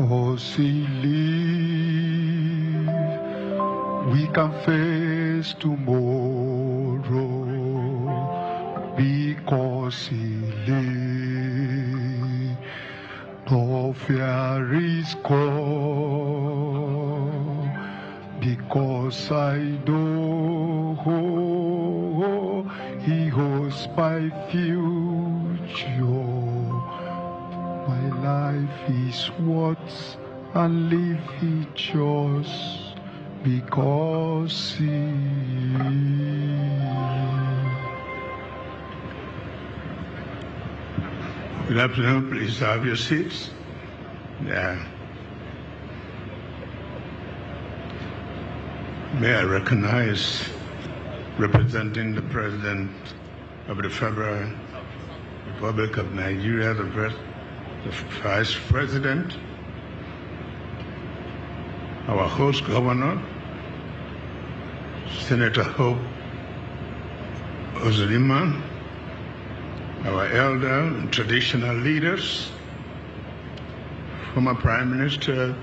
because he lives, we can face tomorrow. Because he lives, no fear is gone. Because I know he holds my future. My life is worth and live it just because he lives. Good afternoon. Please have your seats. May I recognize, representing the President of the Federal Republic of Nigeria, the Vice President, our host governor, Senator Hope Uzodimma, our elder and traditional leaders, former Prime Minister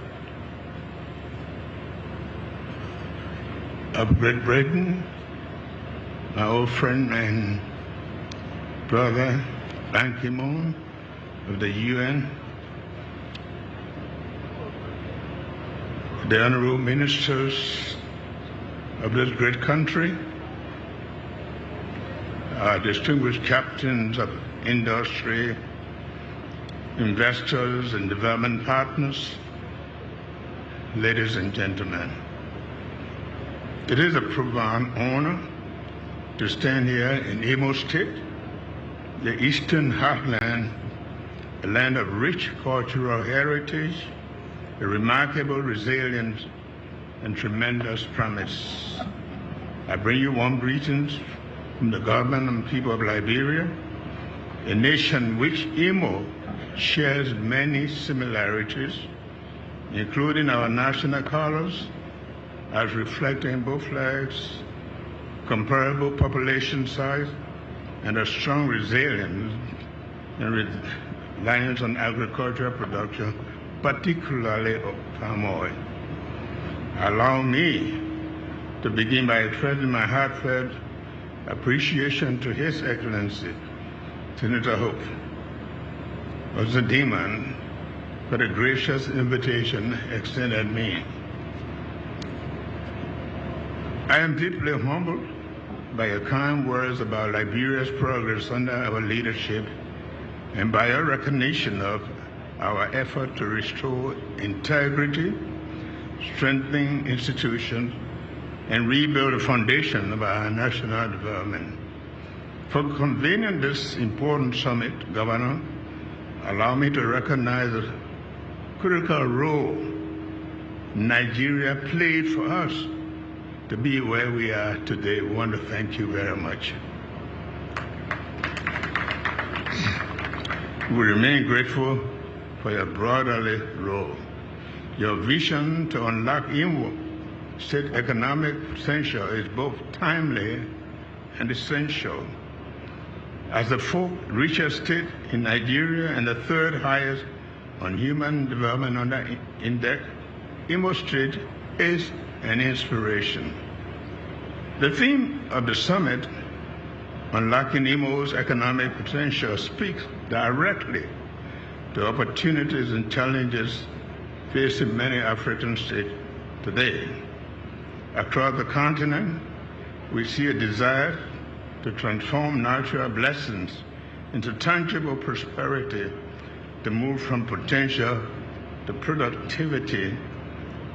of Great Britain, my old friend and brother Ban Ki-moon of the UN, the honorable ministers of this great country, our distinguished captains of industry, investors and development partners, ladies and gentlemen. It is a profound honor to stand here in Imo State, the Eastern Heartland, a land of rich cultural heritage, a remarkable resilience, and tremendous promise. I bring you warm greetings from the government and people of Liberia, a nation which Imo shares many similarities, including our national colors, as reflected in both flags, comparable population size, and a strong resilience and reliance on agricultural production, particularly palm oil. Allow me to begin by expressing my heartfelt appreciation to His Excellency, Senator Hope Uzodimma, for the gracious invitation extended me. I am deeply humbled by your kind words about Liberia's progress under our leadership and by your recognition of our effort to restore integrity, strengthen institutions, and rebuild the foundation of our national development. For convening this important summit, Governor, allow me to recognize the critical role Nigeria played for us to be where we are today. We want to thank you very much. We remain grateful for your brotherly role. Your vision to unlock Imo State economic potential is both timely and essential. As the fourth richest state in Nigeria and the third highest on human development under index, Imo State is an inspiration. The theme of the summit, Unlocking Imo's Economic Potential, speaks directly to opportunities and challenges facing many African states today. Across the continent, we see a desire to transform natural blessings into tangible prosperity, to move from potential to productivity,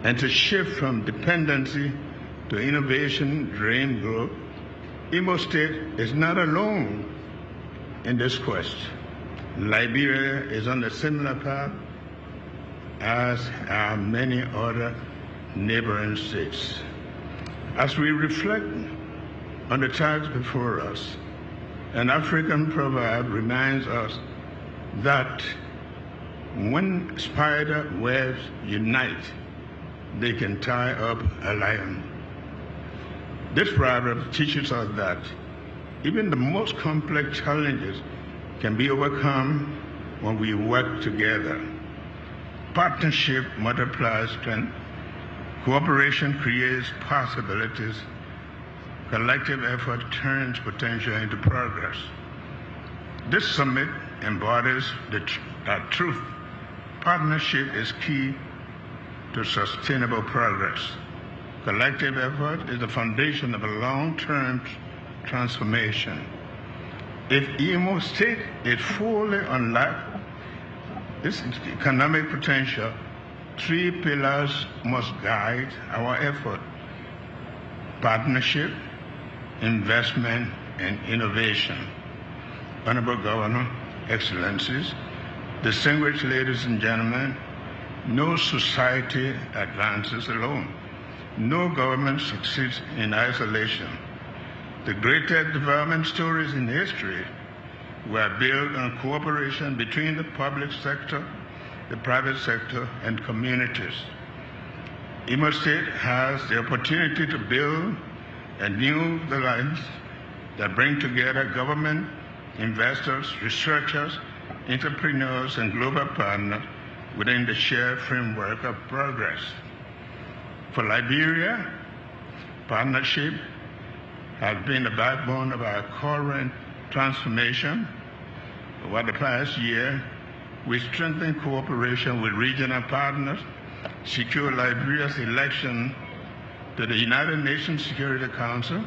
and to shift from dependency to innovation-driven growth. Imo State is not alone in this quest. Liberia is on a similar path, as are many other neighboring states. As we reflect on the task before us, an African proverb reminds us that when spider webs unite, they can tie up a lion. This proverb teaches us that even the most complex challenges can be overcome when we work together. Partnership multiplies strength. Cooperation creates possibilities. Collective effort turns potential into progress. This summit embodies that truth. Partnership is key to sustainable progress. Collective effort is the foundation of a long-term transformation. If Imo State is fully unlocked its economic potential, three pillars must guide our effort: partnership, investment, and innovation. Honorable Governor, Excellencies, distinguished ladies and gentlemen, no society advances alone. No government succeeds in isolation. The greatest development stories in history were built on cooperation between the public sector, the private sector, and communities. Imo State has the opportunity to build a new alliance that bring together government, investors, researchers, entrepreneurs, and global partners within the shared framework of progress. For Liberia, partnership has been the backbone of our current transformation. Over the past year, we strengthened cooperation with regional partners, secured Liberia's election to the United Nations Security Council,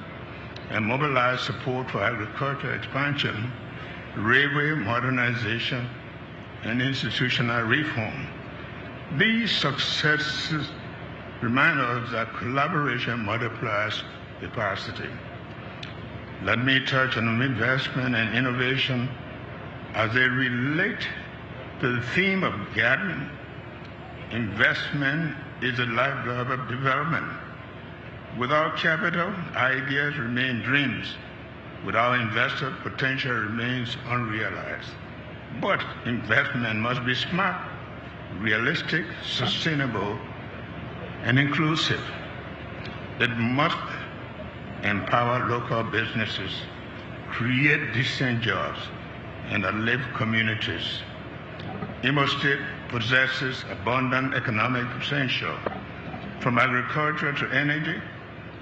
and mobilized support for agricultural expansion, railway modernization, and institutional reform. These successes remind us that collaboration multiplies capacity. Let me touch on investment and innovation as they relate to the theme of gathering. Investment is the lifeblood of development. Without capital, ideas remain dreams. Without investors, potential remains unrealized. But investment must be smart, realistic, sustainable, and inclusive. It must empower local businesses, create decent jobs, and uplift communities. Imo State possesses abundant economic potential, from agriculture to energy,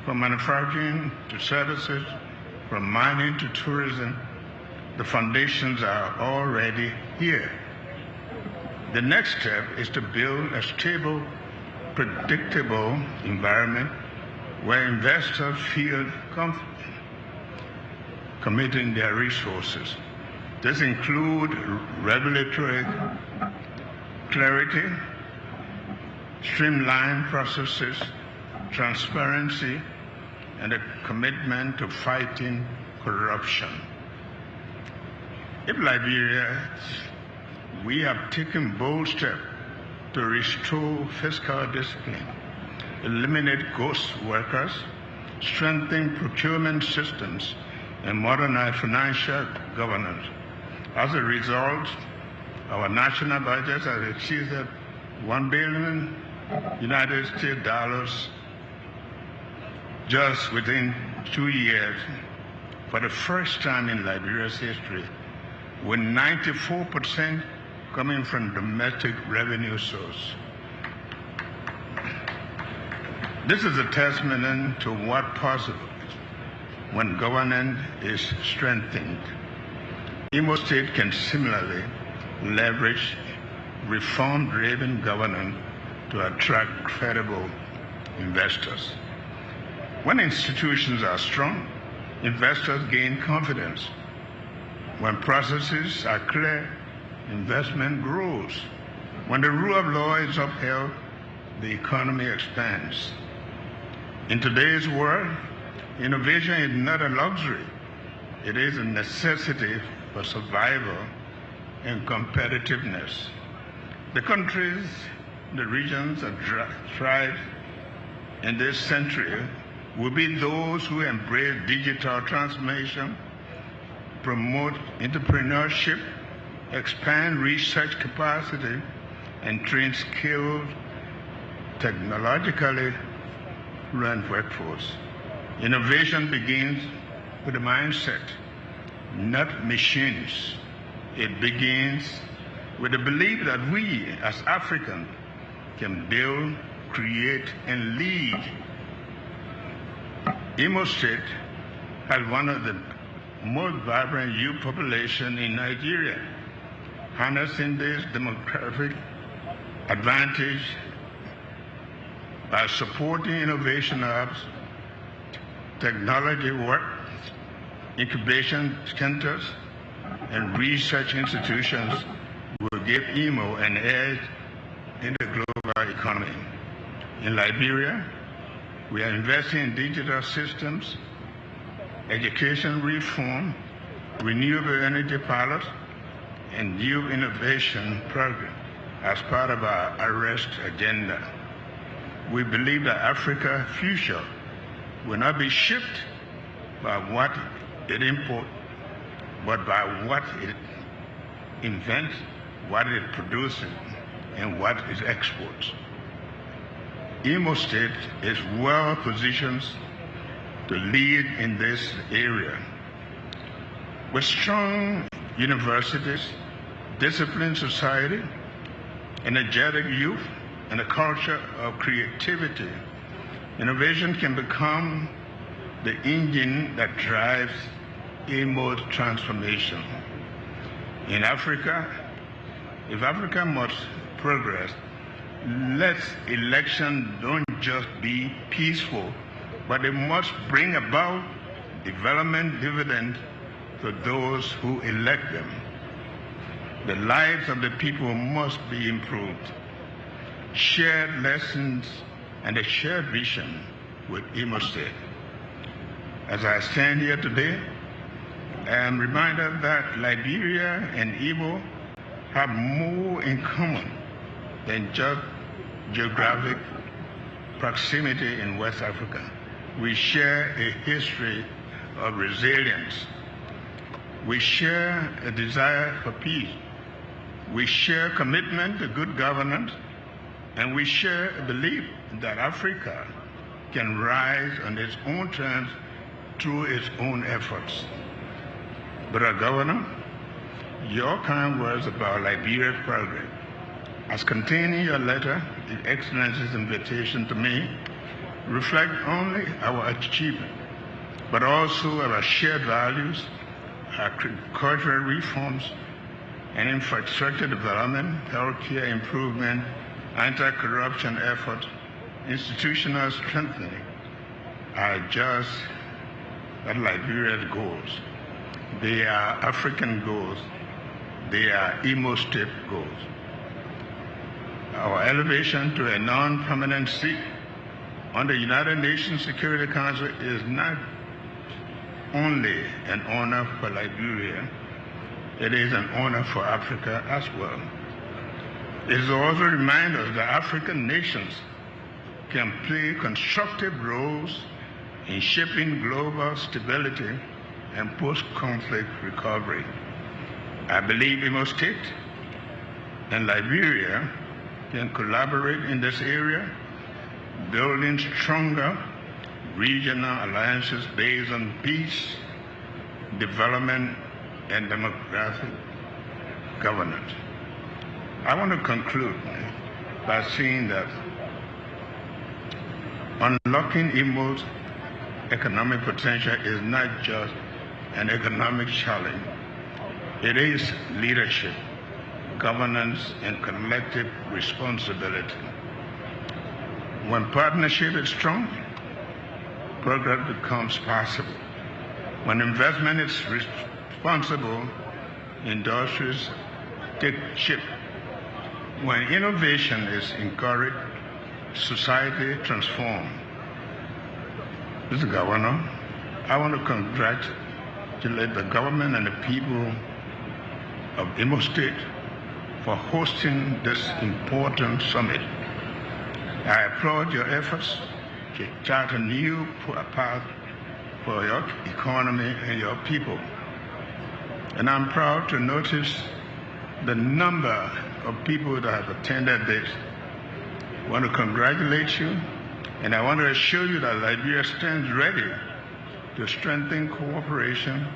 from manufacturing to services, from mining to tourism. The foundations are already here. The next step is to build a stable, predictable environment where investors feel confident committing their resources. This includes regulatory clarity, streamlined processes, transparency, and a commitment to fighting corruption. In Liberia, we have taken bold steps to restore fiscal discipline, eliminate ghost workers, strengthen procurement systems, and modernize financial governance. As a result, our national budget has exceeded $1 billion United States dollars just within 2 years, for the first time in Liberia's history, with 94% coming from domestic revenue source. This is a testament to what possible when governance is strengthened. Imo State can similarly leverage reform-driven governance to attract credible investors. When institutions are strong, investors gain confidence. When processes are clear, investment grows. When the rule of law is upheld, the economy expands. In today's world, innovation is not a luxury. It is a necessity for survival and competitiveness. The countries, the regions that thrive in this century will be those who embrace digital transformation, promote entrepreneurship, expand research capacity, and train skilled, technologically run workforce. Innovation begins with a mindset, not machines. It begins with the belief that we as Africans can build, create, and lead. Imo State has one of the most vibrant youth population in Nigeria, harnessing this demographic advantage by supporting innovation hubs, technology work, incubation centers, and research institutions will give Imo an edge in the global economy. In Liberia, we are investing in digital systems, education reform, renewable energy pilots, and youth innovation program as part of our Arrest agenda. We believe that Africa's future will not be shaped by what it imports, but by what it invents, what it produces, and what it exports. Imo State is well positioned to lead in this area. With strong universities, disciplined society, energetic youth, and a culture of creativity, innovation can become the engine that drives Imo's transformation. In Africa, if Africa must progress, let elections don't just be peaceful, but they must bring about development dividend to those who elect them. The lives of the people must be improved. Shared lessons and a shared vision with Imo State. As I stand here today, I am reminded that Liberia and Imo have more in common than just geographic proximity in West Africa. We share a history of resilience. We share a desire for peace. We share commitment to good governance, and we share a belief that Africa can rise on its own terms through its own efforts. Brother Governor, your kind words about Liberia's progress, as contained in your letter, His Excellency's invitation to me, reflect only our achievement, but also our shared values, our cultural reforms, and infrastructure development, healthcare improvement, anti-corruption efforts, institutional strengthening are just not Liberia's goals. They are African goals. They are Imo State goals. Our elevation to a non-permanent seat on the United Nations Security Council is not only an honor for Liberia, it is an honor for Africa as well. It is also a reminder that African nations can play constructive roles in shaping global stability and post-conflict recovery. I believe Imo State and Liberia can collaborate in this area, building stronger regional alliances based on peace, development, and democratic governance. I want to conclude by saying that unlocking Imo's economic potential is not just an economic challenge. It is leadership, governance, and collective responsibility. When partnership is strong, progress becomes possible. When investment is responsible, industries take shape. When innovation is encouraged, society transforms. Mr. Governor, I want to congratulate the government and the people of Imo State for hosting this important summit. I applaud your efforts to chart a new path for your economy and your people. And I'm proud to notice the number of people that have attended this. I want to congratulate you, and I want to assure you that Liberia stands ready to strengthen cooperation,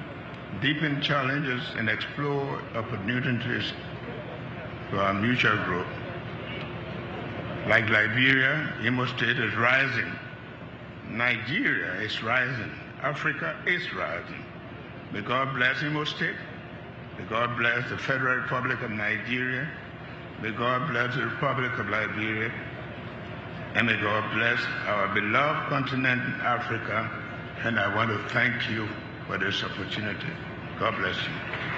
deepen challenges, and explore opportunities to our mutual growth. Like Liberia, Imo State is rising. Nigeria is rising. Africa is rising. May God bless Imo State. May God bless the Federal Republic of Nigeria. May God bless the Republic of Liberia. And may God bless our beloved continent, Africa. And I want to thank you for this opportunity. God bless you.